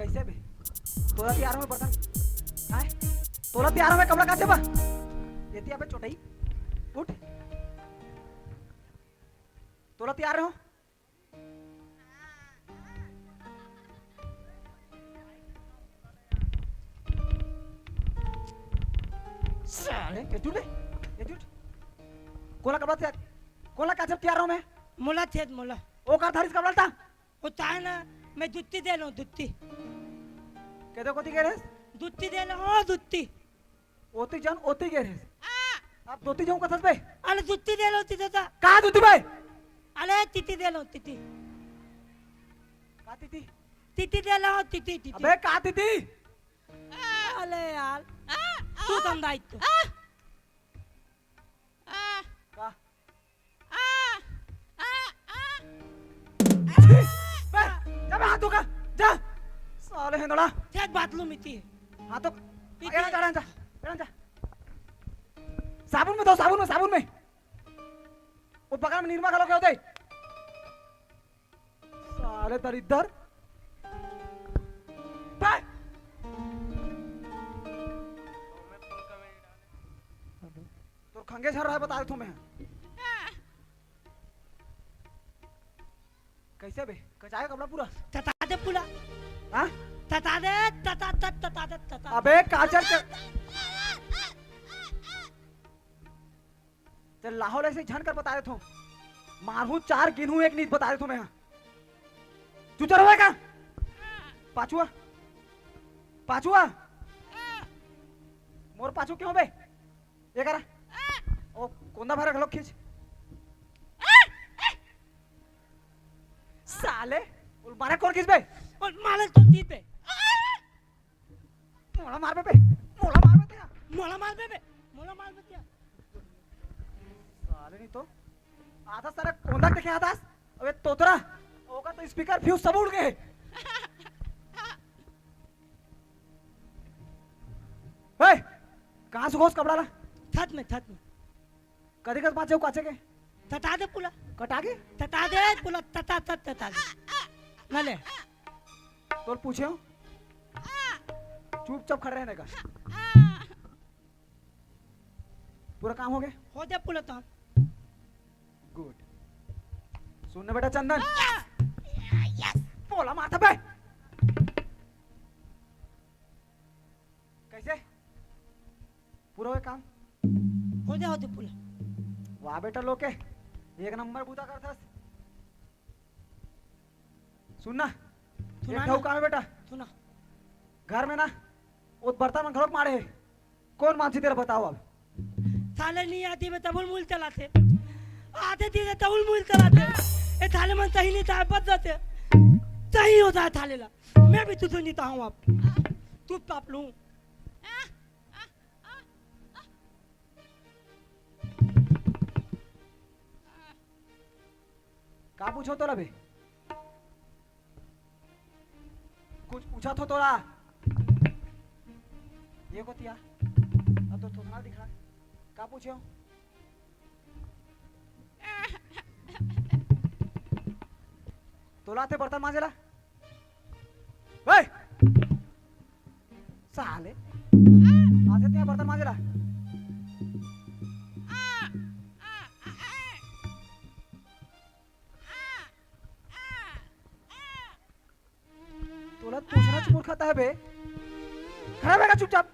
कैसे बे तोला तैयार में बर्तन आए तोला तैयार में कपड़ा काचे बा येती अबे चोटई उठ तोला तैयार हो साले ये झूठ है, ये झूठ। कोला कपड़ा तैयार, कोला काचर तैयार हूँ मैं। मोला थे मोला ओ कार धारिस कपड़ा था। होता है ना मैं दुत्ती दे लो दुत्ती कहते कोती कह रहे? दुत्ती दे लो हाँ दुत्ती ओती जान ओती कह रहे। आप दोती जाऊँ कथस पे? अरे दुत्ती दे लो तिथे ता कहाँ दोती भाई? अरे तिती दे लो तिती कहाँ तीती? तिती दे लो तिती तिती अबे कहाँ तीती? अरे यार तू तुम दायित्व कहाँ? जा बे हाथ धोका, जा। साले हैं दड़ा। एक बात लो मिती हाँ तो एड़ा जा। साबुन में दो, साबुन में। वो बगल में निरमा खा क्या होते? साले दरिद्र। भाई। तो खंगे झड़ रहा है बता दे तुम्हें। कैसे बे? कचाया कपड़ा पूरा? तता दे पूरा हाँ? तता दे तता अबे काचर के चल लाहौल ऐसे झन कर बता देता हूँ। मारू 4 गिनू 1 नींद बता देता हूँ मैं। यहाँ चुचर हुआ क्या? पाचुआ मोर पाचू क्यों बे? ये करा ओ कोंदा भरा घलो खींच। साले उल मारे कौन खींच बे? और मारे तो दी पे मोला मार बे तेरा। मोला मार बे क्या साले नहीं तो आधा सारा कोंदा देखे आधा। अबे तोतरा होगा तो स्पीकर फ्यूज सब उड़ गए। ए कहां से घोस कपड़ा ला? थत में कदी कस पाचे काचे के तता दे पूरा कटा के तता दे पूरा तता दे ना ले तो पूछे हूं चुपचाप खड़े रहने का। पूरा काम हो गया? हो दे पूरा तो गुड। सुनने बेटा चंदन बोला माथा पे कैसे पूरा हुआ काम? हो दे पूरा वाह बेटा लोके 1 नंबर बूता करथस। सुनना सुना एक ना। काम है बेटा सुना घर में ना वो बर्तन में घड़क मारे है। कौन मानसी तेरा बताओ अब? थाले नहीं आती मैं तबुल मूल चलाते आते थे तबुल मूल चलाते ए थाले मन सही नहीं था बच जाते सही होता है थाले ला। मैं भी तुझे नहीं हूँ अब तू पाप लूं का पूछो तोरा बे? कुछ पूछा तो तोरा? ये को तिया अब तो थोड़ा दिख रहा है। का पूछो? तोला थे बर्तन मांजेला? ओए साले आते ते बर्तन मांजेला? तोला पूछना चुप खाता है बे। खड़ा बैठा चुपचाप।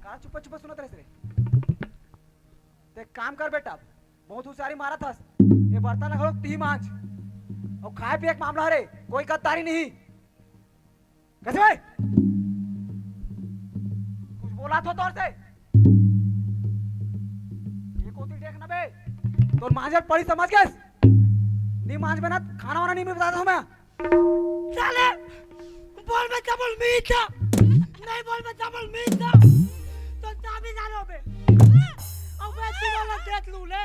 कहा चुप सुनत रहे ते काम कर बेटा। बहुत होशियारी मारा था। ये बर्तन रखो 3 मांझ और खाए पिए मामला रे कोई गद्दारी नहीं। कैसे भाई कुछ बोला तो तौर से ये कोती देखना बे तो मांझर पड़ी समझ गए? नहीं मांझ में ना खाना वाना नहीं मैं बताता हूँ मैं। साले बोल में डबल मीट था नहीं बोल में डबल मीट था तो चाबी डालो बे अब मैं तुम्हारा देख लूं ले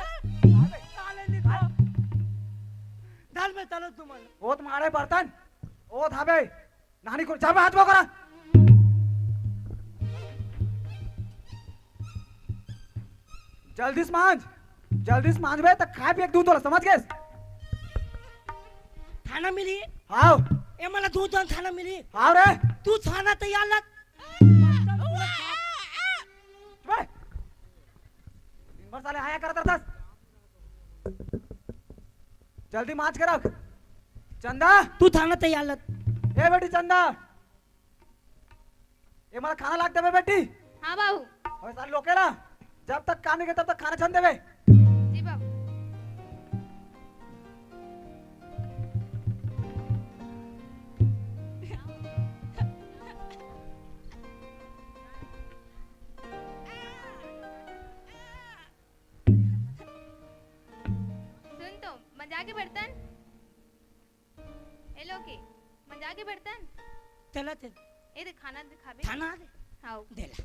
साले नहीं तो डाल में चलो तुम्हारे ओ तुम्हारे बर्तन ओ धाबे नानी को जाबे हाथ में करा। जल्दी से मांझ बे तक खाए पिए दूध तोला समझ गए? खाना मिली आओ ए मला दूध और खाना मिली आओ रे तू खाना तैयार लग बे दिन भर साले आया करता था। जल्दी मांझ के रख। चंदा तू खाना तैयार लग ए बेटी चंदा ये मला खाना लाग देवे बेटी हाँ बाबू और सारे लोकेला जब तक काम नहीं करे तब तक खाना छन देवे जी बाबू सुन तो मंजा के बर्तन ए लोके मंजा के बर्तन चला ते ए दे खाना दिखावे खाना दे हाँ देला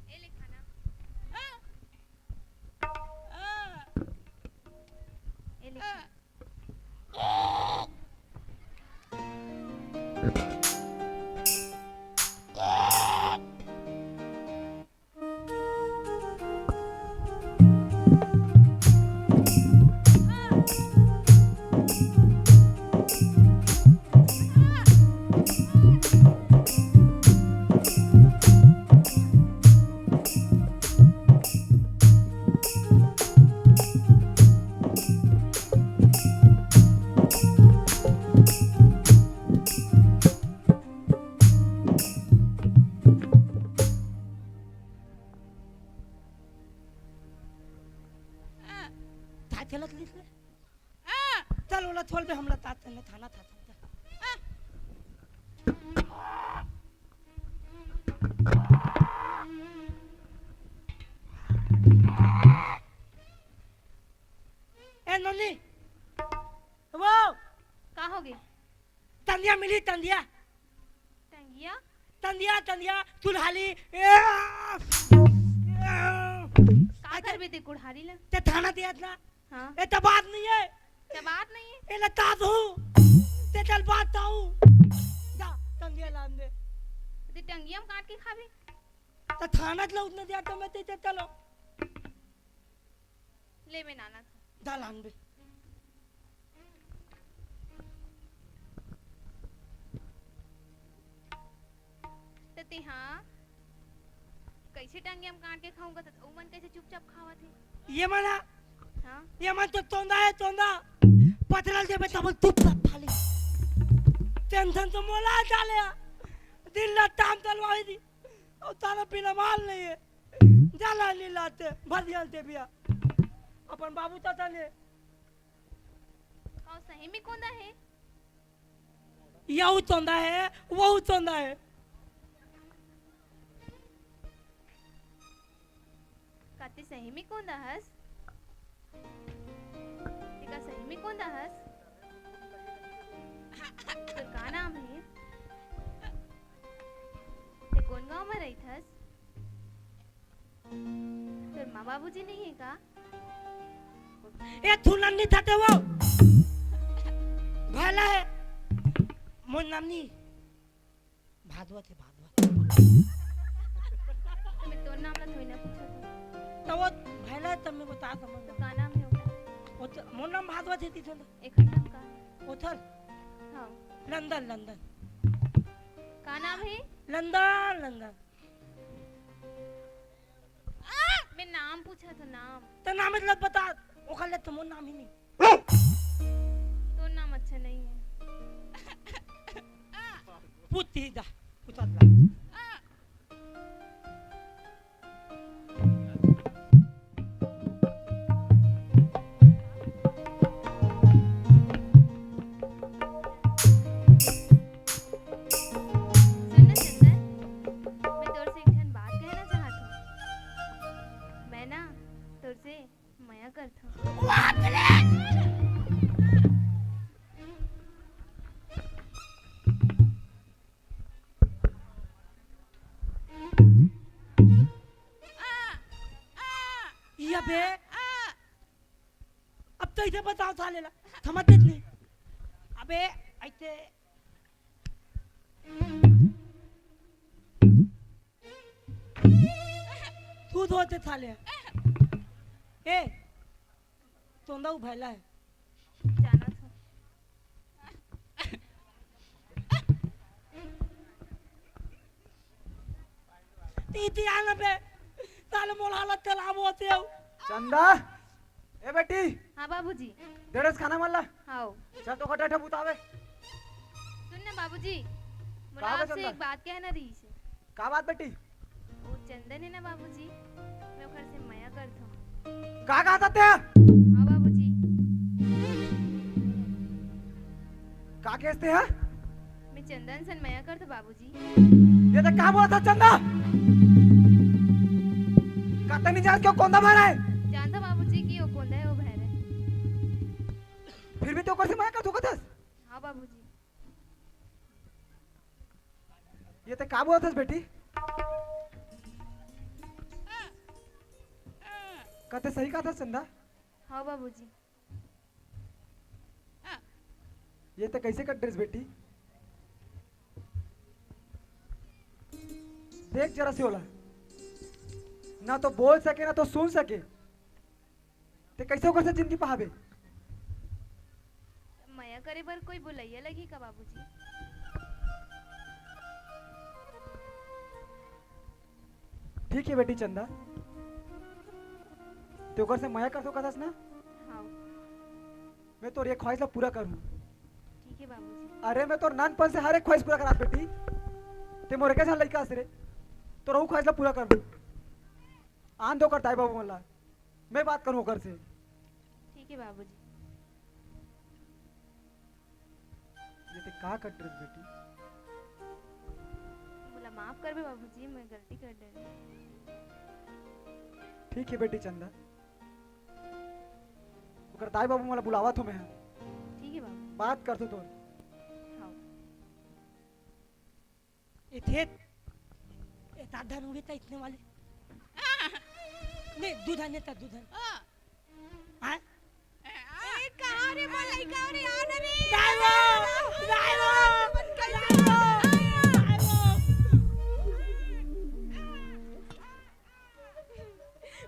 ए ले खाना ए ले था चलत लिस ले चल ओला थोल पे हमला तात ने थाना था ए नन्नी वो का हो गया तंदिया मिली तंदिया टंगिया तंदिया तंदिया चुल्हाली का करबे ते कुढ़ारी ला ते थाना दिया ना हाँ ए तो बात नहीं है क्या बात नहीं है ए लता हूँ ते चल बात हूँ जा तंदिया लान दे ते टंगिया में काट के खावे तो थाना ला उतने दिया तो मैं ते चलो ले में नाना था जा लान दे ते हाँ कैसे टंगिया में काट के खाऊंगा तो मन कैसे चुपचाप खावा थे ये मना हाँ ये मन तो तोंदा है तोंदा पथरल दे बेटा बोल चुप चाप खाली टेंशन तो मोला डाले दिल ला ताम तलवाई दी और ताना पीना माल नहीं है जाला नहीं लाते भदियल दे बिया अपन बाबू चाचा ने और सही में कौन है यहू तोंदा है वो तोंदा है काते सही में कौन हस टिका सही में कौन हस तो का नाम है ते कौन गांव में रही थस तेरे माँ बाबूजी नहीं है का ए थुलन नहीं थाते वो भला है मोर नाम नहीं भादवा थे भादवा मैं तो नाम ना थोड़ी ना पूछा था तो वो भला तब मैं बता तो समझ का नाम है होगा मोर नाम भादवा थे थी थोड़ा एक नाम का उथल हाँ लंदन लंदन का नाम है लंदन लंदन मैं नाम पूछा था नाम तो नाम मतलब बता वो कल तो मोर नाम ही नहीं तो नाम अच्छा नहीं है पूछती जा पूछा ला सुन ना चंदन मैं तोर से एक ठन बात कहना चाहत हूँ मैं ना तोर से माया करत हूँ ये बे अब तो इसे बताओ था लेला समझते नहीं अबे ऐसे तू धोते थाले ए तोंदा उभैला है जाना था तीती आने पे साले मोल हालत चला बोते हो चंदा ए बेटी हाँ बाबूजी डेढ़स खाना मल्ला हाँ चल तो खटा बुतावे सुन ना बाबूजी, मुझे का आपसे चंदा? एक बात कहना रही है। का बात बेटी? वो चंदन है ना बाबूजी, मैं ओकर से माया करता हूँ। का कहा था? हाँ बाबूजी, का कहते हैं? मैं चंदन से माया करता बाबूजी। ये तो का बोला था चंदा? कहते नहीं जान क्यों कौन भर है? जानता बाबूजी कि वो कौन है, वो बहर है। फिर भी तो ऊपर से माया कर धोखा था। हाँ बाबूजी, ये तो का बोला था बेटी? कहते सही कहा था चंदा? हाँ बाबूजी। ये तो कैसे का ड्रेस बेटी? देख जरा सी होला, ना तो बोल सके ना तो सुन सके, ते कैसे ओकर से जिंदगी पहावे? माया करे पर कोई बुलाइया लगी का बाबूजी? ठीक है बेटी चंदा, ते ओकर से माया कर तो कहतास ना? हाँ मैं तो ये ख्वाहिश ला पूरा करूँ। ठीक है बाबूजी। अरे मैं तो नानपन से हर एक ख्वाहिश पूरा करा बेटी। ते मोरे कैसा लड़का से रे, तो रहू ख्वाहिश ला पूरा कर दू। आन दो करता है बाबू मल्ला, मैं बात करूँ ओकर से। ठीक है बाबूजी। ये ते का कर ड्रेस बेटी? बोला माफ कर बे बाबूजी, मैं गलती कर डरी। ठीक है बेटी चंदा, ओकर दाई बाबू मला बुलावा तो मैं ठीक है बाबू। बात करतो तो। हाँ इथे दादा नव्हे का इतने वाले नाही दूध आण येतात दूध आण ए कहां रे बोलाई का रे आना रे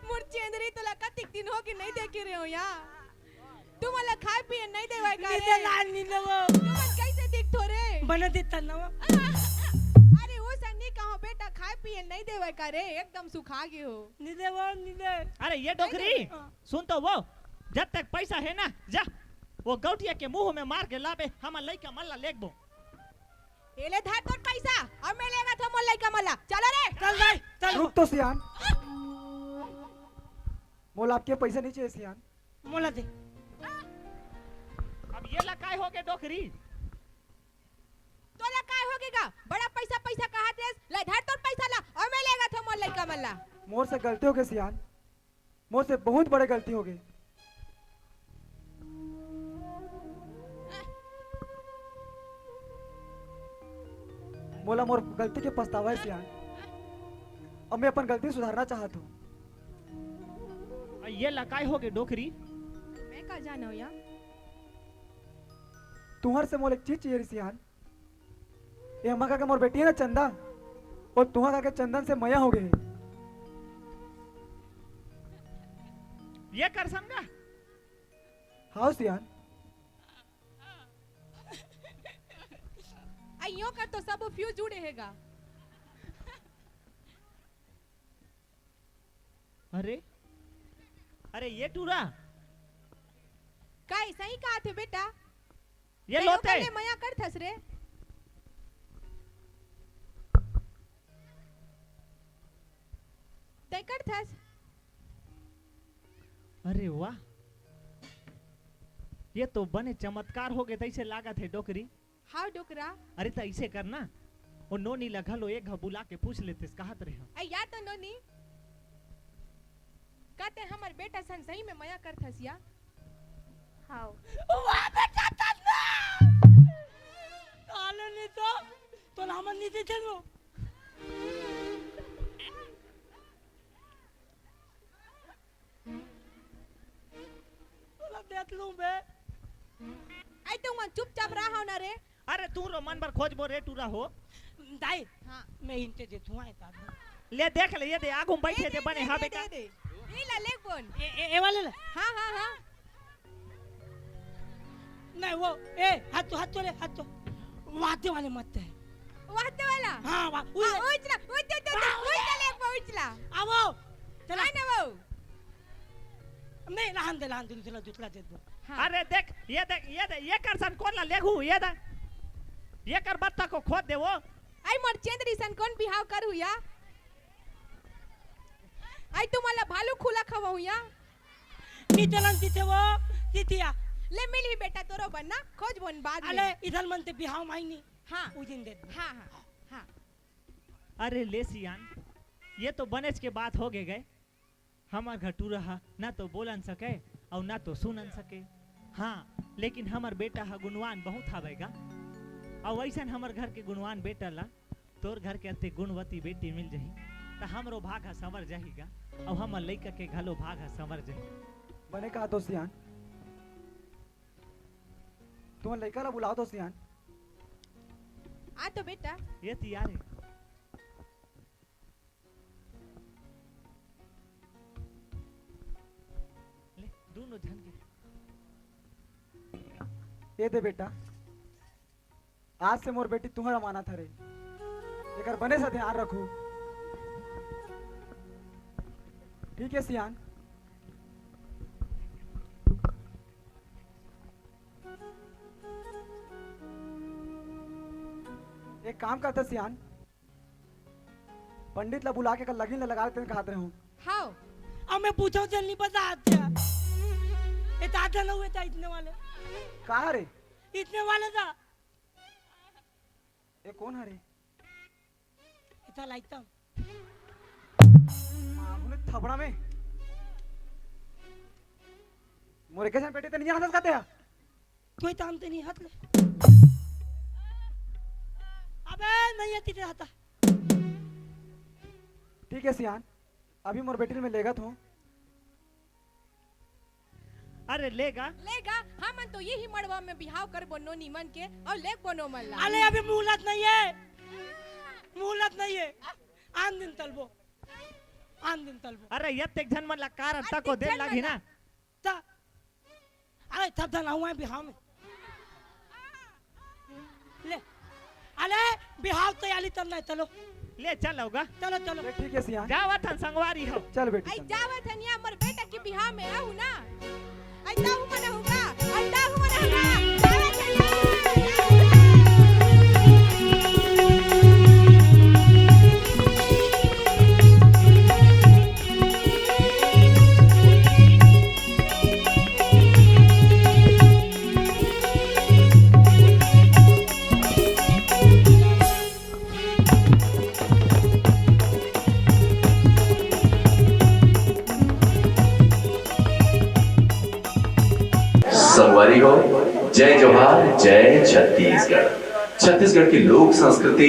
मुर्चेंद्री तुला का तिकतीन हो की नहीं देखी रहे हो यार? तू मला खाय पिय नहीं देवाय का रे? लहान तू मन कैसे दिखतो रे? बना देतात ना अरे वो सन्नी कहो बेटा खाय पिय नहीं देवाय का रे? एकदम सुखा गए हो। निदे वो निदे अरे ये डोकरी सुन तो वो, जब तक पैसा है ना जा वो गौटिया के मुंह में मार के लाबे, हम लइका मल्ला लेगबो। एले धार तोर पैसा अब मैं लेगा था मोल लइका मला। चलो रे चल जाय चल रुक तो सियान, मोल आपके पैसे नहीं चाहिए सियान। मोला दे अब ये ला काय हो गए डोकरी? तोला काय होगेगा? बड़ा पैसा पैसा कहा देस ले धार तोर पैसा ला और मैं लेगा था मोल लइका मला। मोर से गलती हो गई सियान, मोर से बहुत बड़े गलती हो गई। मोला मोर गलती के पछतावा है सियान, अब मैं अपन गलती सुधारना चाहता हूँ। ये ला काय हो गए डोकरी? मैं का जानो या? तुम्हार से मोल एक चीज चाहिए रे सियान। ये अम्मा का मोर बेटी है ना चंदा, और तुम्हारा का चंदन से मया हो गए। ये कर समझा? हाँ सियान, अयो कर तो सब फ्यूज जुड़े हैगा। अरे अरे ये टूरा काय सही कहा थे बेटा? ये लोते ले मया कर थस रे। ते कर थस। अरे वाह, ये तो बने चमत्कार हो गए तैसे लागत है डोकरी। हाउ डोकरा? अरे तो ऐसे करना, वो नोनी लगलो एक बुला के पूछ लेते कहत रहे हम। अय या तो नोनी कहते हमर बेटा सन सही में मया कर थस या? हाउ वाह बेटा तन्ना आले नहीं तो हम नहीं दे चलो देख लूं बे। आई तो मन चुपचाप रहा हो ना रे। अरे तू रो मन पर खोज बो रे टूरा हो। दाई हाँ मैं इनते दे दूं आए ताद ले देख ले, ये दे आगू बैठे थे बने। हाँ बेटा दे ये ला ले बोन। ए वाले ले हाँ हाँ हाँ नहीं वो हाथ तो ले हाथ तो वाते वाले मत है वाहते वाला। हाँ वाह उचला उचला ले उचला आवो चला ना वो। नहीं लहान दे दूसरा दे दो। हाँ। अरे देख ये कर सन कौन ला लेगू ये दा ये कर बत्ता को खोद दे वो। आई मोर चेंद्री सन कोण बिहाव करू या आई तुम्हाला भालू खुला खवाऊ या मी चलन तिथे वो तिथिया ले मिली बेटा तोरो बनना खोज बोन बाद आले में इधर म्हणते बिहाव माहिनी हाँ उदिन दे हाँ हाँ हाँ अरे ले सियान, ये तो बनेज के बात हो गए। हमार घटू रहा ना तो बोलन सके और ना तो सुनन सके। हाँ लेकिन हमार बेटा हा गुणवान बहुत हवेगा और वैसन हमार घर के गुणवान बेटा ला तोर घर के अति गुणवती बेटी मिल जही तो हमरो भाग हा संवर जाहीगा और हमार लइका के घलो भाग हा संवर जही। बने कहा तो सियान, तुम लड़का ला बुलाओ तो सियान। आ तो बेटा ये तैयार है। ले दोनों जन के ये दे बेटा, आज से मोर बेटी तुम्हारा माना था रे, एकर बने से ध्यान रखो। ठीक है सियान। एक काम करते सियान, पंडित ला बुला के कल लगीन ला लगा देते कहते हूँ। हाओ अब मैं पूछा चल नहीं पता आत्या ये ताता न हुए था इतने वाले कहा रे? इतने वाले था ये कौन है रे? इतना लाइक था थपड़ा में मोरे के बेटे तो नहीं हंस खाते हैं। कोई तामते नहीं हाथ ले अबे नहीं आती रहता। ठीक है सियान, अभी मोर बेटी में लेगत हूँ। अरे लेगा लेगा हम तो यही मड़वा में बिहाव कर बोनो नीमन के और ले बोनो मल्ला अरे अभी मुहलत नहीं है, मुहलत नहीं है। आन दिन तलबो, आन दिन तलबो। अरे यत्तेक जन मन ला कारण तको दे लगी ना ता अरे तब धन हुआ है बिहाव में ले अरे बिहाव तैयारी तब नहीं चलो ले चल होगा। चलो चलो ठीक है सियान, जावा थन संगवारी हो। चल बेटी आई चल। जावा धनिया मर बेटा के बिहाव में आऊ ना आई ताऊ मना होगा आई ताऊ मना होगा जावा धनिया संगवारी हो, जय जोहार, जय छत्तीसगढ़। छत्तीसगढ़ की लोक संस्कृति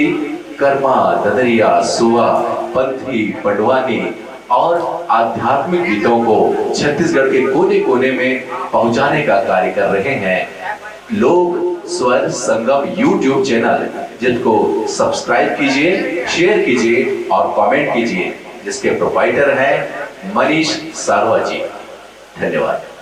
कर्मा, ददरिया, सुआ, पंथी, पंडवानी और आध्यात्मिक गीतों को छत्तीसगढ़ के कोने कोने में पहुंचाने का कार्य कर रहे हैं लोक स्वर संगम यूट्यूब चैनल, जिनको सब्सक्राइब कीजिए, शेयर कीजिए और कमेंट कीजिए, जिसके प्रोपाइटर हैं मनीष सारवा जी। धन्यवाद।